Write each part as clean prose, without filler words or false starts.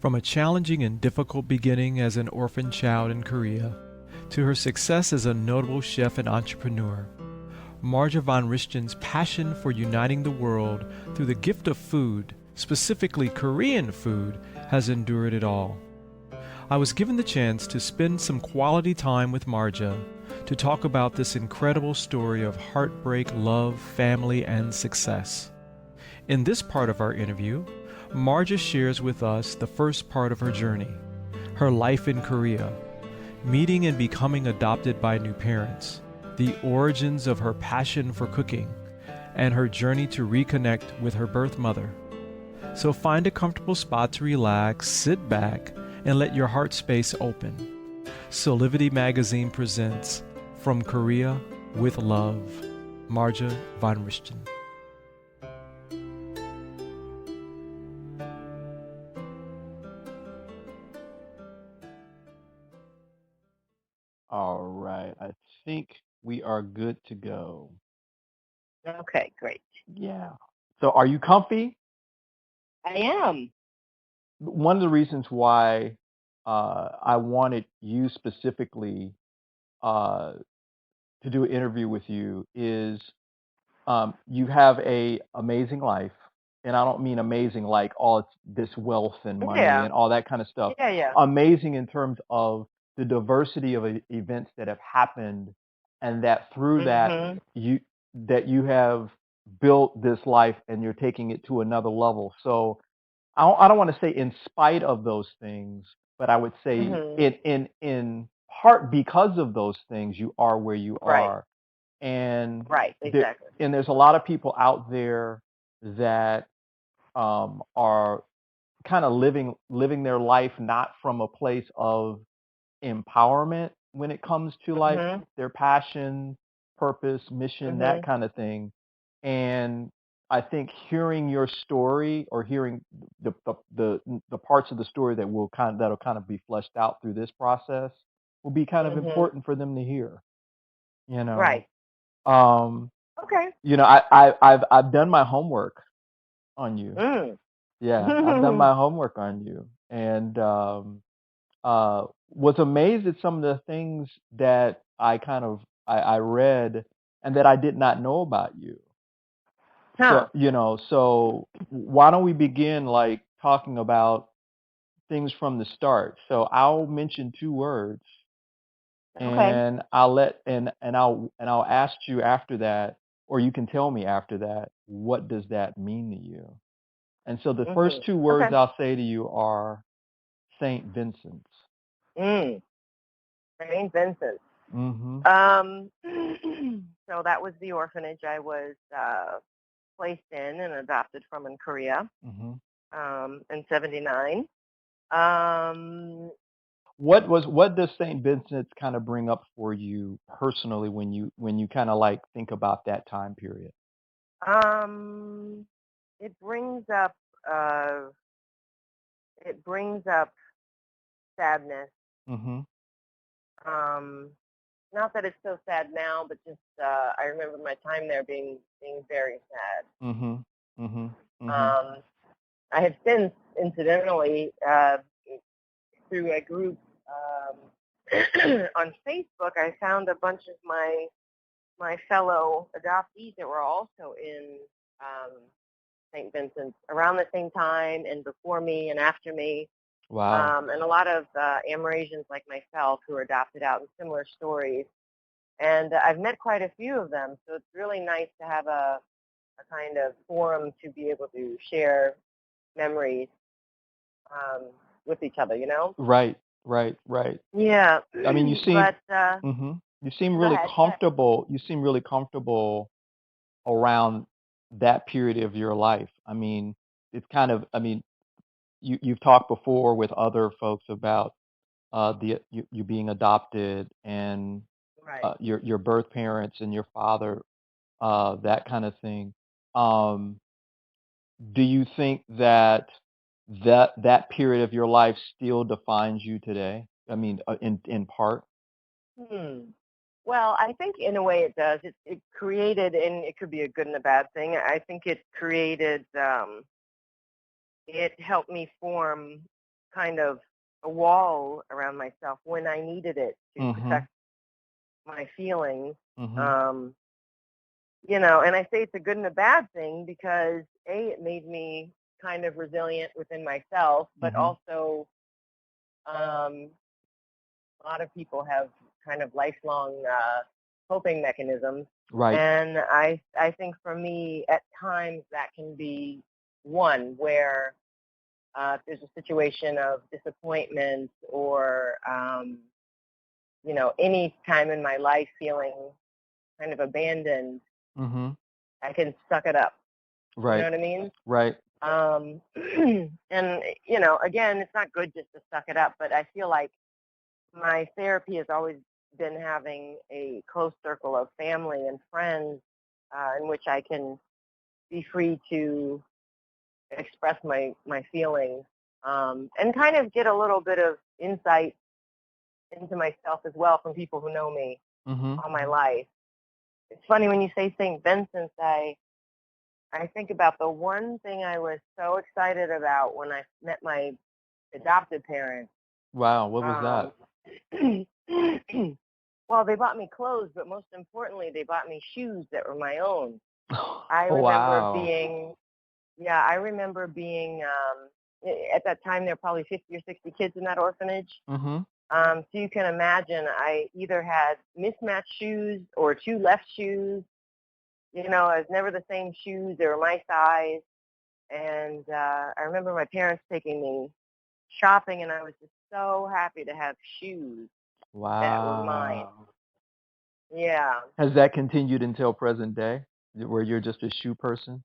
From a challenging and difficult beginning as an orphan child in Korea to her success as a notable chef and entrepreneur, Marja Vongerichten's passion for uniting the world through the gift of food, specifically Korean food, has endured it all. I was given the chance to spend some quality time with Marja to talk about this incredible story of heartbreak, love, family, and success. In this part of our interview, Marja shares with us the first part of her journey, her life in Korea, meeting and becoming adopted by new parents, the origins of her passion for cooking, and her journey to reconnect with her birth mother. So find a comfortable spot to relax, sit back, and let your heart space open. Soulivity magazine presents From Korea with Love, Marja Vongerichten. All right, I think we are good to go. Okay, great. Yeah. So are you comfy? I am. One of the reasons why I wanted you specifically uh, to do an interview with you is you have a amazing life, and I don't mean amazing like all it's this wealth and money Yeah. and all that kind of stuff. Yeah. Amazing in terms of the diversity of events that have happened, and that through that Mhm. you have built this life and you're taking it to another level. So I don't want to say in spite of those things, but I would say Mhm. in part because of those things, you are where you Right. are. And Right. there, Exactly. and there's a lot of people out there that are kind of living their life not from a place of empowerment when it comes to like Mhm. their passion, purpose, mission, that Mhm. kind of thing. And I think hearing your story or hearing the parts of the story that'll kind of be fleshed out through this process will be kind of Mhm. important for them to hear, you know. Right. Um, Okay. I've done my homework on you. Mm. Yeah, I've done my homework on you, and was amazed at some of the things that I read and that I did not know about you. Huh. So why don't we begin like talking about things from the start? So I'll mention two words, Okay. and I'll ask you after that, or you can tell me after that, what does that mean to you? And so the first Mhm. two words Okay. I'll say to you are Saint Vincent's. Mm. Saint Vincent. Mm-hmm. Um. So that was the orphanage I was placed in and adopted from in Korea. Mm-hmm. In '79. Um. What does Saint Vincent's kind of bring up for you personally when you kind of like think about that time period? Um. It brings up. Uh. It brings up sadness. Mm-hmm. Um, Not that it's so sad now, but just I remember my time there being very sad. Mm-hmm. Mm-hmm. Mm-hmm. Um, I have since, incidentally, through a group on Facebook, I found a bunch of my fellow adoptees that were also in St. Vincent's around the same time and before me and after me. Wow. And a lot of Amerasians like myself who were adopted out in similar stories. And I've met quite a few of them, so it's really nice to have a kind of forum to be able to share memories um, with each other, you know? Right. Right. Right. Yeah, I mean, but you seem go really ahead, go ahead. comfortable. You seem really comfortable around that period of your life. I mean, it's kind of. I mean, you've talked before with other folks about you being adopted and Right. your birth parents and your father, that kind of thing. Um, do you think that that period of your life still defines you today? I mean, in part. Hmm. Well, I think in a way it does. It created, and it could be a good and a bad thing. I think it created, it helped me form kind of a wall around myself when I needed it to protect my feelings. You know, and I say it's a good and a bad thing because it made me kind of resilient within myself, but also a lot of people have kind of lifelong coping mechanisms. Right. And I think for me, at times that can be one where if there's a situation of disappointment or, you know, any time in my life feeling kind of abandoned, I can suck it up. Right. You know what I mean? Right. And, you know, again, it's not good just to suck it up, but I feel like my therapy has always been having a close circle of family and friends in which I can be free to express my feelings and kind of get a little bit of insight into myself as well from people who know me all my life. It's funny when you say St. Vincent's, I think about the one thing I was so excited about when I met my adopted parents. Wow. What was that? Well, they bought me clothes, but most importantly, they bought me shoes that were my own. I remember being, at that time, there were probably 50 or 60 kids in that orphanage. So you can imagine I either had mismatched shoes or two left shoes. You know, it was never the same shoes. They were my size. And I remember my parents taking me shopping, and I was just so happy to have shoes that were mine. Yeah. Has that continued until present day, where you're just a shoe person?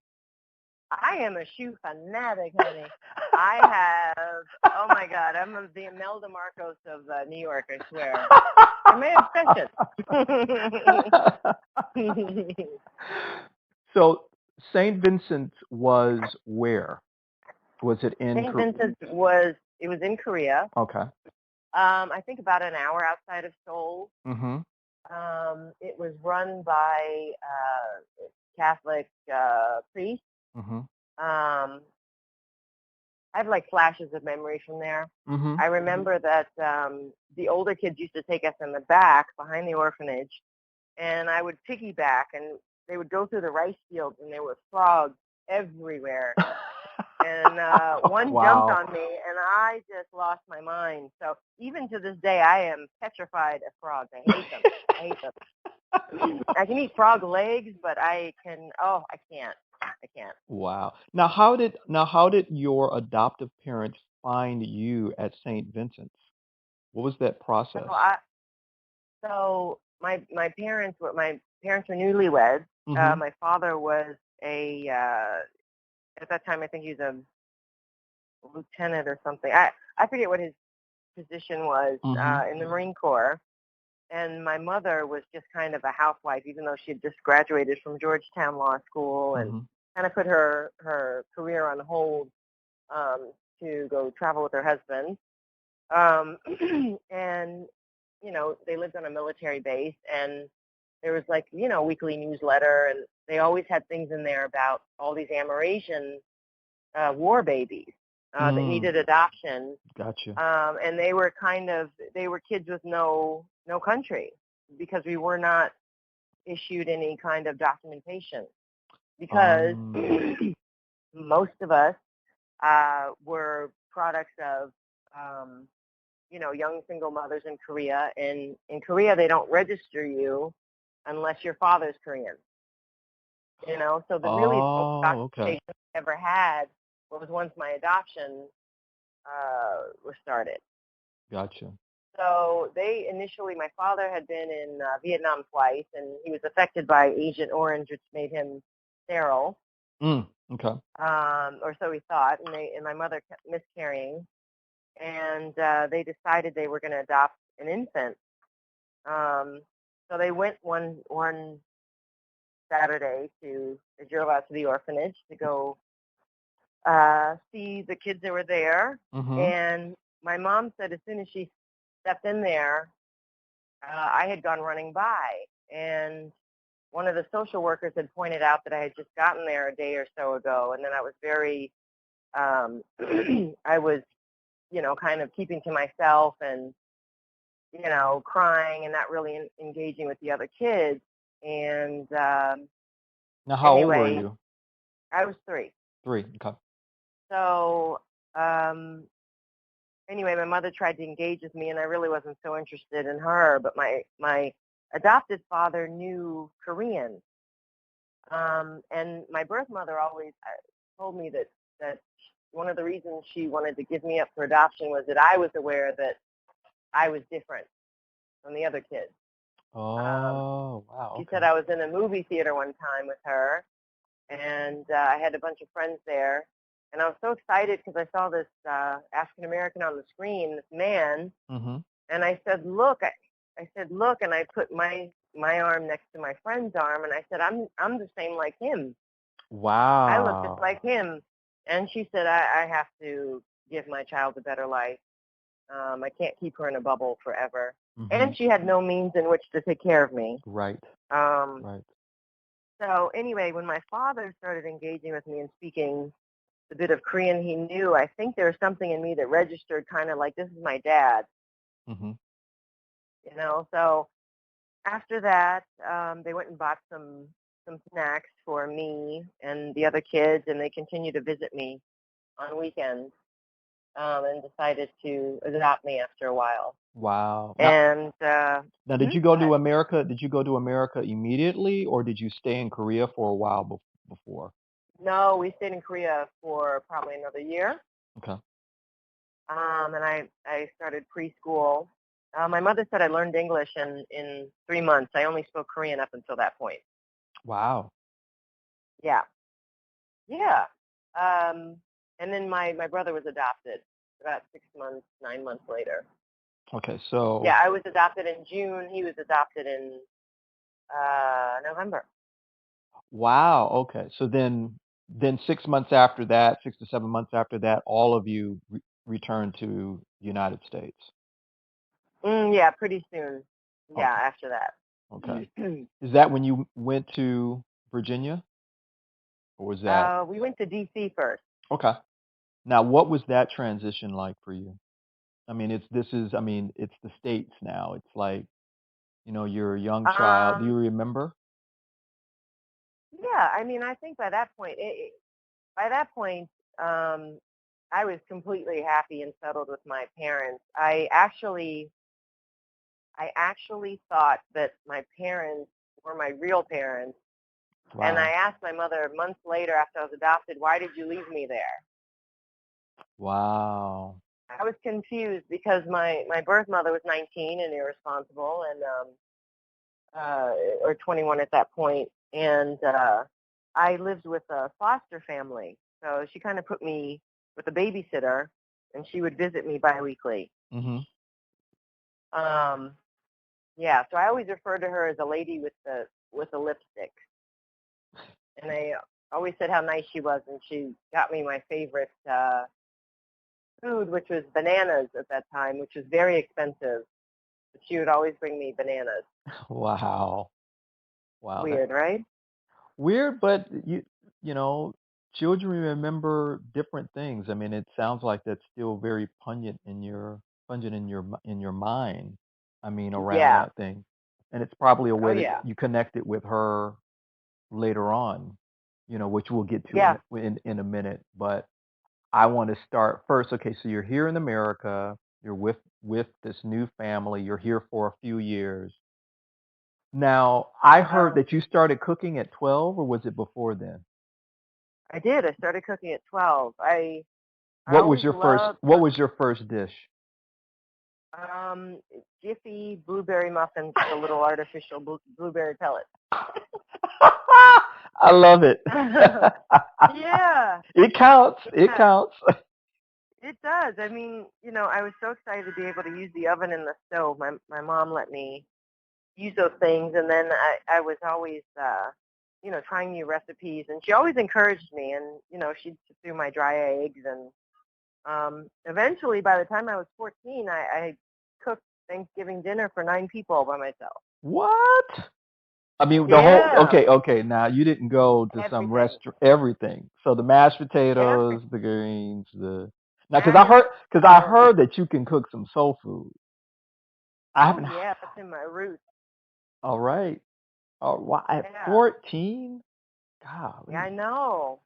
I am a shoe fanatic, honey. I have, oh my God, I'm the Imelda Marcos of New York, I swear. I'm my obsession. So St. Vincent was where? Was it in St. Vincent was in Korea. Okay. I think about an hour outside of Seoul. It was run by Catholic priests. I have like flashes of memory from there. I remember that the older kids used to take us in the back behind the orphanage, and I would piggyback, and they would go through the rice fields, and there were frogs everywhere. And one jumped on me, and I just lost my mind. So even to this day, I am petrified of frogs. I hate them. I hate them. I can eat frog legs, but I can't. I can't. Wow. Now how did your adoptive parents find you at St. Vincent's? What was that process? So my parents were newlyweds. My father was at that time I think he was a lieutenant or something. I forget what his position was in the Marine Corps. And my mother was just kind of a housewife, even though she had just graduated from Georgetown Law School and kind of put her career on hold to go travel with her husband. And, you know, they lived on a military base, and there was like, you know, weekly newsletter, and they always had things in there about all these Amerasian war babies that needed adoption. Gotcha. And they were kids with no country because we were not issued any kind of documentation because most of us were products of you know, young single mothers in Korea. And in Korea, they don't register you unless your father's Korean. You know, so the really documentation I ever had was once my adoption was started. Gotcha. So my father had been in Vietnam twice, and he was affected by Agent Orange, which made him sterile. Okay. Or so he thought, and my mother kept miscarrying, and they decided they were going to adopt an infant. So they went one Saturday they drove out to the orphanage to go see the kids that were there. And my mom said as soon as she stepped in there, I had gone running by, and one of the social workers had pointed out that I had just gotten there a day or so ago, and then I was very, I was kind of keeping to myself and, crying and not really engaging with the other kids. And Now, how old were anyway, you? I was 3. 3. Okay. So anyway, my mother tried to engage with me, and I really wasn't so interested in her. But my adopted father knew Korean, and my birth mother always told me that one of the reasons she wanted to give me up for adoption was that I was aware that I was different from the other kids. Oh, wow. She Okay. said I was in a movie theater one time with her, and I had a bunch of friends there, and I was so excited because I saw this African American on the screen, this man, Mm-hmm. and I said, "Look," I said, "Look," and I put my arm next to my friend's arm, and I said, "I'm the same like him. I look just Wow. like him." And she said, I have to give my child a better life. I can't keep her in a bubble forever. Mm-hmm. And she had no means in which to take care of me. Right. Um, Right. so anyway, when my father started engaging with me and speaking the bit of Korean he knew, I think there was something in me that registered kind of like, this is my dad, Mm-hmm. So after that, they went and bought some snacks for me and the other kids, and they continued to visit me on weekends, and decided to adopt me after a while. Wow. And Now, did you go go ahead. to America? Did you go to America immediately, or did you stay in Korea for a while before? No, we stayed in Korea for probably another year. Okay. And I started preschool. My mother said I learned English in 3 months. I only spoke Korean up until that point. Wow. Yeah. Yeah. And then my brother was adopted about 6 months, 9 months later. Okay. So. Yeah, I was adopted in June. He was adopted in November. Wow. Okay. So then 6 months after that, 6 to 7 months after that, all of you returned to the United States. Yeah, pretty soon. Yeah, Okay. after that. Okay. Is that when you went to Virginia, or was that? We went to D.C. first. Okay. Now, what was that transition like for you? I mean, it's the States now. It's like, you're a young child. Do you Um, remember? yeah, I mean, I think by that point, um, I was completely happy and settled with my parents. I actually thought that my parents were my real parents. And I Wow. asked my mother months later after I was adopted, why did you leave me there? Wow. I was confused because my birth mother was 19 and irresponsible, and or 21 at that point, and I lived with a foster family. So she kind of put me with a babysitter, and she would visit me biweekly. Mm-hmm. Yeah, so I always refer to her as a lady with a lipstick, and I always said how nice she was, and she got me my favorite food, which was bananas at that time, which was very expensive. But she would always bring me bananas. Wow. Wow. That's Weird, right? weird, but you know, children remember different things. I mean, it sounds like that's still very pungent in your mind. I mean, around Yeah. that thing, and it's probably a Oh, way that yeah. you connected with her later on. Which we'll get to Yeah. in a minute. But I want to start first. Okay, so you're here in America. You're with this new family. You're here for a few years. Now, I heard Um, that you started cooking at 12, or was it before then? I did. I started cooking at 12. I What was always your first loved what was your first dish? um, Jiffy blueberry muffins with a little artificial blueberry pellet. I love it. Yeah. It counts. It Yeah. counts. It does. I mean, I was so excited to be able to use the oven and the stove. My mom let me use those things, and then I was always trying new recipes, and she always encouraged me, and she'd sift through my dry eggs, and eventually by the time I was 14, I cooked Thanksgiving dinner for 9 people by myself. What? I mean, the whole Yeah, okay. Now you didn't go to some everything, restaurant. Everything. So the mashed potatoes, everything. the greens, the. Now, That is because I our, heard that you can cook some soul food. I oh haven't. yeah, that's in my roots. All right. Why at Yeah, 14? yeah, I Golly. know.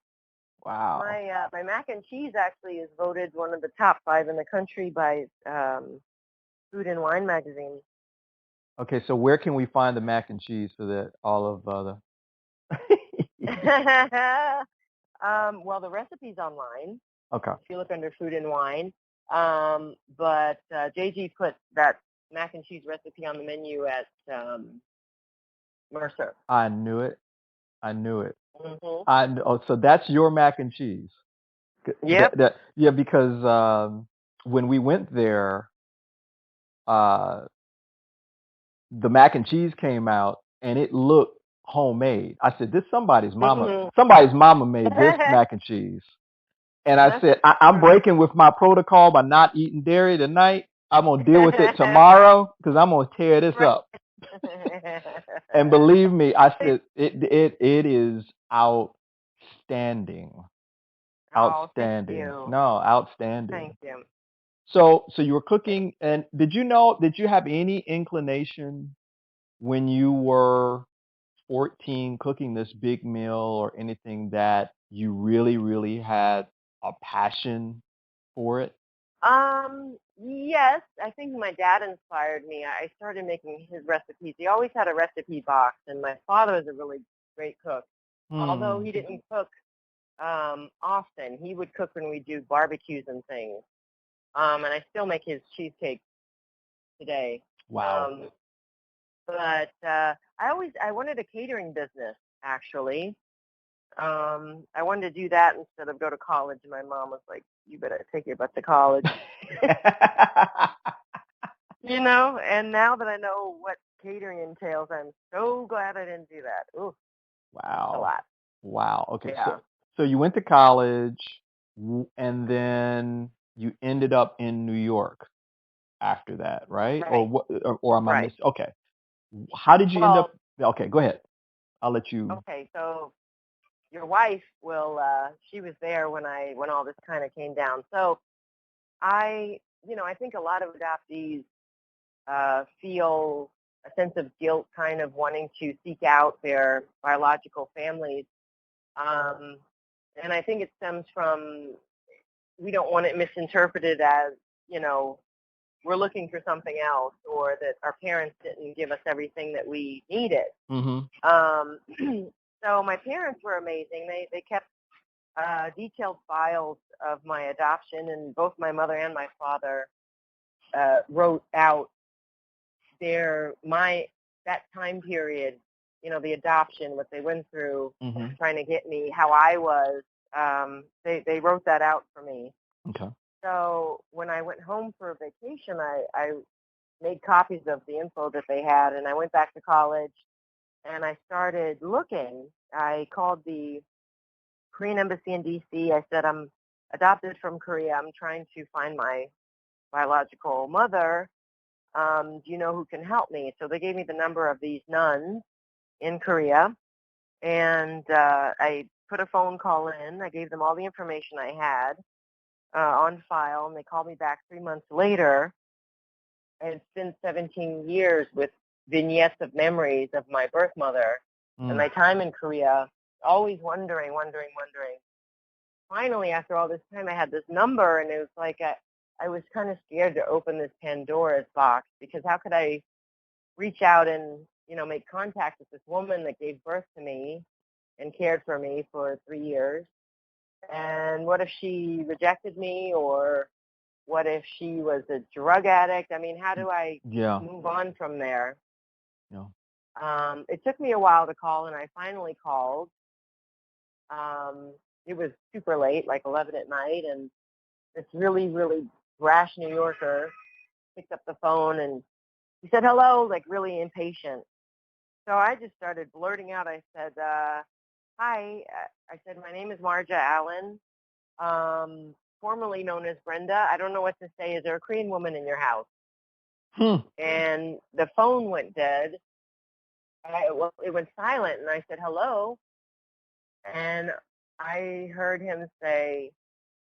Wow. My mac and cheese actually is voted one of the top 5 in the country by Food and Wine magazine. Okay, so where can we find the mac and cheese so that all of the Well, the recipe's online Okay. if you look under Food and Wine. But JG put that mac and cheese recipe on the menu at Mercer. I knew it. I knew it. Hmm. So that's your mac and cheese. Yep. Yeah, because when we went there, uh, the mac and cheese came out and it looked homemade. I said, "This somebody's mama. Hmm. Somebody's mama made this mac and cheese." And I said, "I'm breaking with my protocol by not eating dairy tonight. I'm gonna deal with it tomorrow because I'm gonna tear this Right. up." And believe me, I said it is outstanding. Oh, thank Outstanding. you. No, outstanding. Thank you. So you were cooking, and did you have any inclination when you were 14 cooking this big meal or anything that you really, really had a passion for it? Yes, I think my dad inspired me. I started making his recipes. He always had a recipe box, and my father was a really great cook. Although Hmm. he didn't cook often, he would cook when we do barbecues and things. And I still make his cheesecake today. Wow. Um, but I wanted a catering business actually. I wanted to do that instead of go to college. And my mom was like, "You better take your butt to college." And now that I know what catering entails, I'm so glad I didn't do that. Ooh, a Wow. lot. Wow. Okay. Yeah. So you went to college and then you ended up in New York after that, right? Or Right. what or am I Right. miss Okay. How did you end up? Well, Okay, go ahead. I'll let you. okay. So your wife will. She was there when all this kind of came down. So I think a lot of adoptees feel a sense of guilt, kind of wanting to seek out their biological families. Um, and I think it stems from we don't want it misinterpreted as, you know, we're looking for something else or that our parents didn't give us everything that we needed. Mhm. Um, so my parents were amazing. They kept detailed files of my adoption, and both my mother and my father wrote out that time period, the adoption, what they went through, Mhm. trying to get me, how I was. They wrote that out for me. Okay. So when I went home for vacation, I made copies of the info that they had, and I went back to college and I started looking. I called the Korean embassy in D.C. I said, "I'm adopted from Korea. I'm trying to find my biological mother. Do you know who can help me?" So they gave me the number of these nuns in Korea, and I put a phone call in. I gave them all the information I had on file, and they called me back 3 months later. And it's been 17 years with vignettes of memories of my birth mother and Mm. my time in Korea, always wondering. Finally, after all this time, I had this number, and it was like I was kind of scared to open this Pandora's box because how could I reach out and make contact with this woman that gave birth to me and cared for me for 3 years? And what if she rejected me, or what if she was a drug addict? I mean, how do I Yeah. move on from there? Yeah. It took me a while to call, and I finally called. Um, it was super late, like 11 at night, and this really, really brash New Yorker picked up the phone, and he said hello, like really impatient. So I just started blurting out. I said, "Hi." I said, "My name is Marja Allen, formerly known as Brenda. I don't know what to say. Is there a Korean woman in your house?" Hmm. And the phone went dead. It went silent, and I said, "Hello." And I heard him say,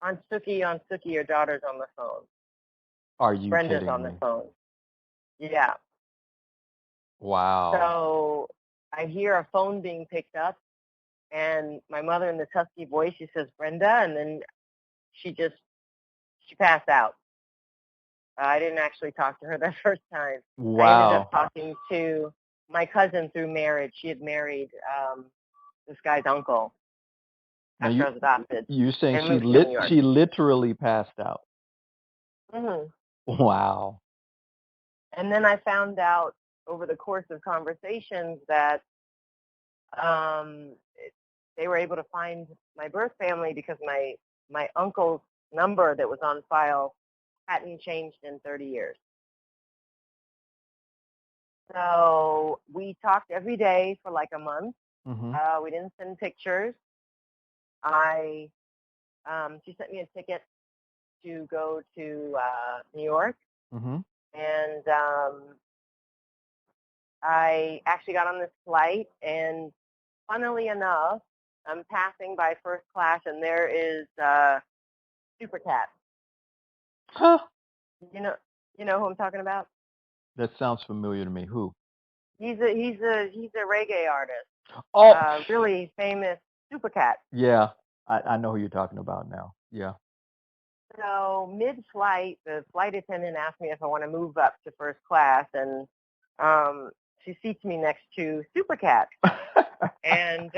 On Suki, your daughter's on the phone. Are you Brenda's kidding on the me? phone. Yeah. Wow. So I hear a phone being picked up, and my mother in this husky voice, she says, Brenda, and then she passed out. I didn't actually talk to her that first time. I ended up Wow. talking to my cousin through marriage. She had married this guy's uncle Now after I was adopted you're saying and moved to New York. she literally passed out. Hmm. Wow. And then I found out over the course of conversations that um, they were able to find my birth family because my uncle's number that was on file hadn't changed in 30 years. So we talked every day for like a month. Mhm. We didn't send pictures. I she sent me a ticket to go to New York, Mhm. and I actually got on this flight. And funnily enough, I'm passing by first class, and there is Super Cat. Huh. You know, you know who I'm talking about? That sounds familiar to me. Who? He's a reggae artist, Oh, really famous Super Cat. yeah. I know who you're talking about now. Yeah. So mid-flight, the flight attendant asked me if I want to move up to first class, and she seats me next to Super Cat. And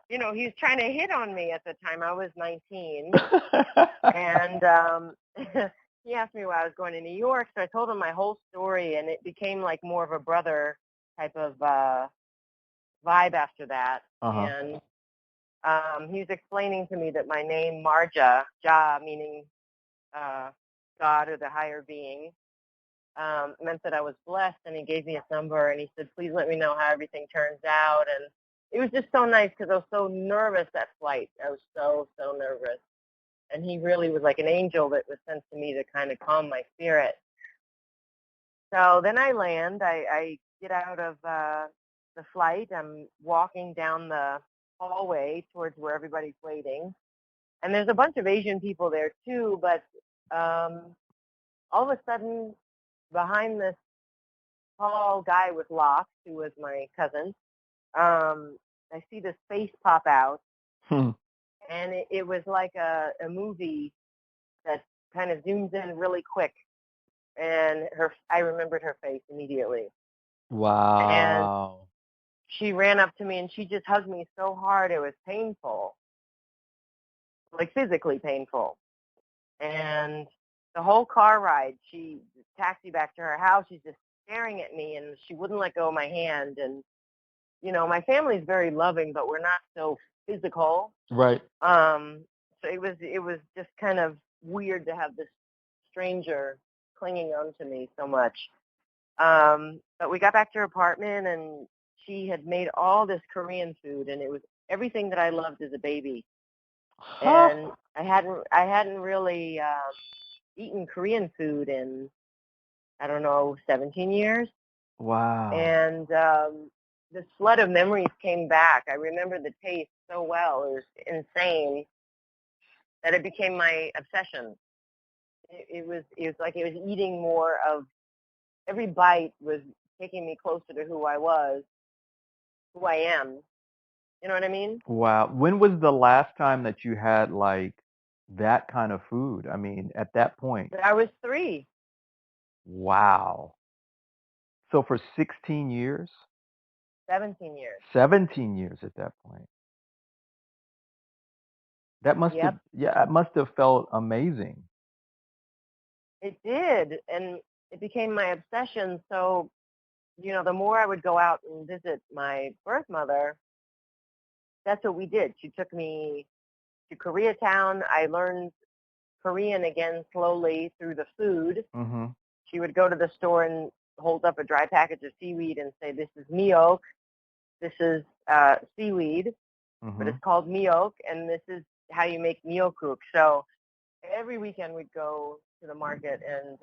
he was trying to hit on me at the time. I was 19, and he asked me why I was going to New York. So I told him my whole story, and it became like more of a brother type of vibe after that. Uh-huh. And he was explaining to me that my name Marja, Ja meaning God or the higher being, meant that I was blessed, and he gave me his number, and he said, please let me know how everything turns out. And it was just so nice because I was so nervous that flight. I was so nervous. And he really was like an angel that was sent to me to kind of calm my spirit. So then I land. I get out of the flight. I'm walking down the hallway towards where everybody's waiting. And there's a bunch of Asian people there too, but all of a sudden, behind this tall guy with locks, who was my cousin, I see this face pop out, Hmm. and it was like a movie that kind of zooms in really quick, and I remembered her face immediately. And Wow. she ran up to me, and she just hugged me so hard, it was painful, like physically painful. And the whole car ride, she taxied back to her house. She's just staring at me, and she wouldn't let go of my hand. And my family's very loving, but we're not so physical. Right. So it was just kind of weird to have this stranger clinging on to me so much. But we got back to her apartment, and she had made all this Korean food, and it was everything that I loved as a baby. Huh. And I hadn't really eaten Korean food in, I don't know, 17 years. Wow. And this flood of memories came back. I remember the taste so well. It was insane that it became my obsession. It was like it was eating more of, every bite was taking me closer to who I was, who I am. You know what I mean? Wow. When was the last time that you had like that kind of food? I mean, at that point. I was 3, Wow. So for 16 years? 17 years. 17 years at that point. That must have, Yep, yeah, it must have felt amazing. it did. And it became my obsession. So, the more I would go out and visit my birth mother, that's what we did. She took me to Koreatown. I learned Korean again slowly through the food. Mhm. She would go to the store and hold up a dry package of seaweed and say, this is miok, this is seaweed, but it's Mhm. called miok, and this is how you make miokuk. So every weekend we'd go to the market, and,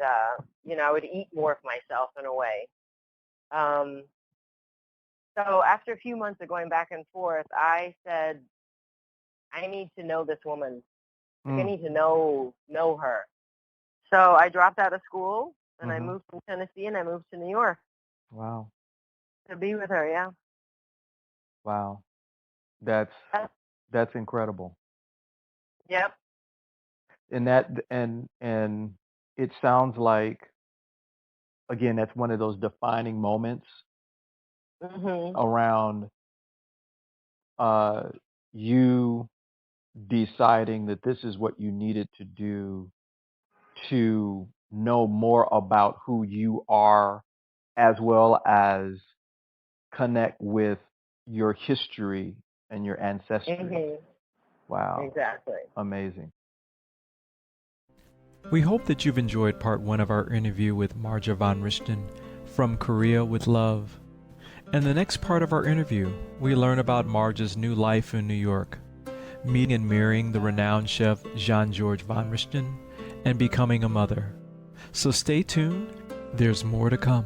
I would eat more of myself in a way. Um, so after a few months of going back and forth, I said, I need to know this woman. Like I need to know her. So I dropped out of school and I Mhm. moved from Tennessee and I moved to New York Wow. to be with her. Yeah. Wow. That's Uh, that's incredible. Yep. And and it sounds like, again, that's one of those defining moments Mhm. around uh you deciding that this is what you needed to do to know more about who you are, as well as connect with your history and your ancestry. Mhm. Wow, Exactly. amazing. We hope that you've enjoyed part one of our interview with Marja Vongerichten from Korea with Love. In the next part of our interview, we learn about Marja's new life in New York, meeting and marrying the renowned chef Jean-Georges Vongerichten, and becoming a mother. So stay tuned, there's more to come.